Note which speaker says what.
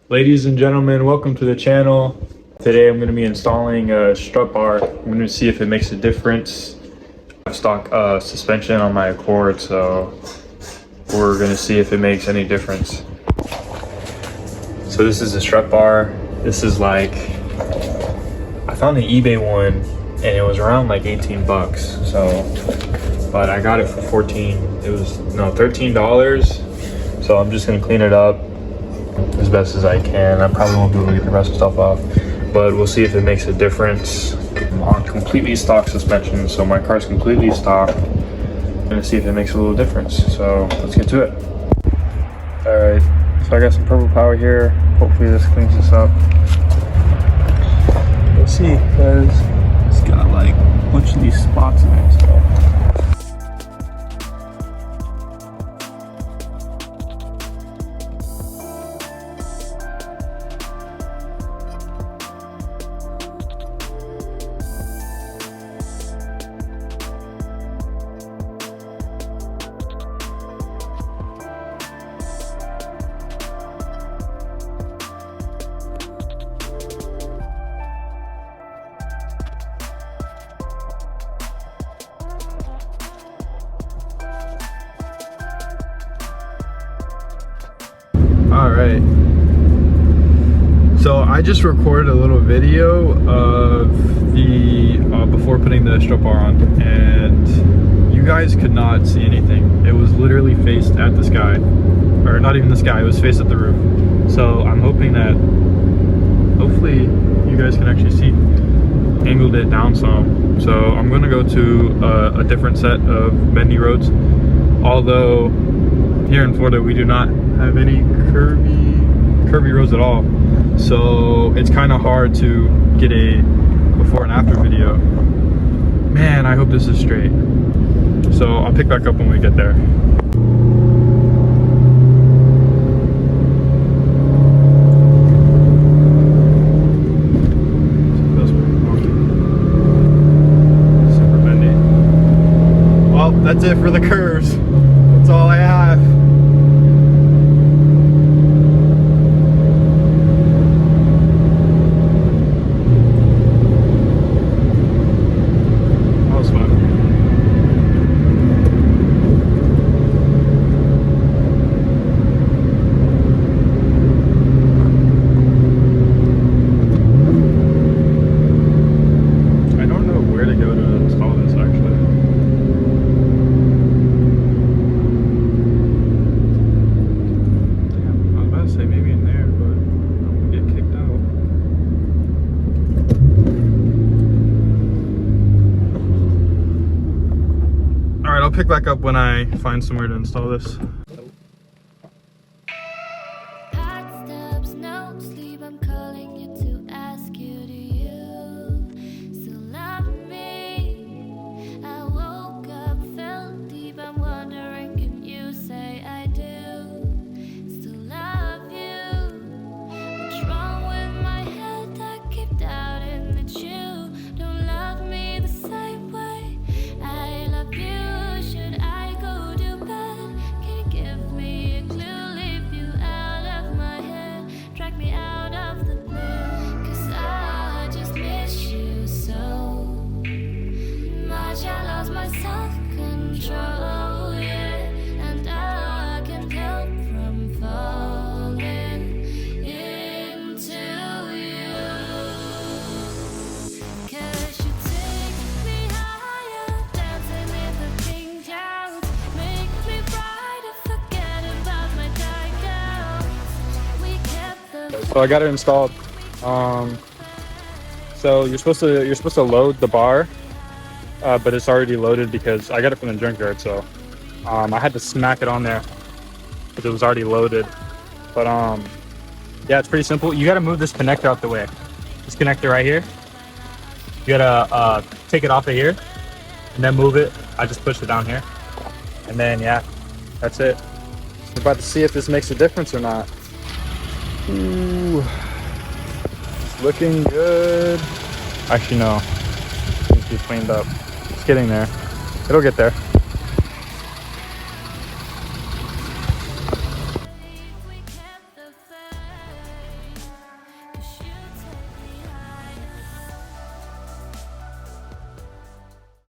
Speaker 1: Ladies and gentlemen, welcome to the channel. Today I'm going to be installing a strut bar. I'm going to see if it makes a difference. I have stock suspension on my Accord, so we're going to see if it makes any difference. So this is a strut bar. This is like, I found the eBay one and it was around like 18 bucks. So, but I got it for 14. It was, no, $13. So I'm just going to clean it up as best as I can. I probably won't be able to get the rest of the stuff off, but we'll see if it makes a difference. I'm on completely stock suspension, so my car's completely stock. I'm gonna see if it makes a little difference. So let's get to it. All right, so I got some purple power here. Hopefully this cleans this up. Let's see, because it's got like a bunch of these spots in it. So. All right, so I just recorded a little video of the before putting the strut bar on, and you guys could not see anything. It was literally faced at the sky, or not even the sky, it was faced at the roof. So I'm hoping that hopefully you guys can actually see. Angled it down some, so I'm gonna go to a different set of bendy roads, although here in Florida we do not have any curvy roads at all, so it's kind of hard to get a before and after video. Man, I hope this is straight. So I'll pick back up when we get there. Super bendy. Well, that's it for the curves. That's all I have. I'll pick back up when I find somewhere to install this. So I got it installed. So you're supposed to load the bar, but it's already loaded because I got it from the junkyard. So I had to smack it on there because it was already loaded. But yeah, it's pretty simple. You got to move this connector out the way. This connector right here. You gotta take it off of here and then move it. I just pushed it down here, and then yeah, that's it. We're about to see if this makes a difference or not. Ooh, it's looking good. Actually, no, it needs to be cleaned up. It's getting there. It'll get there.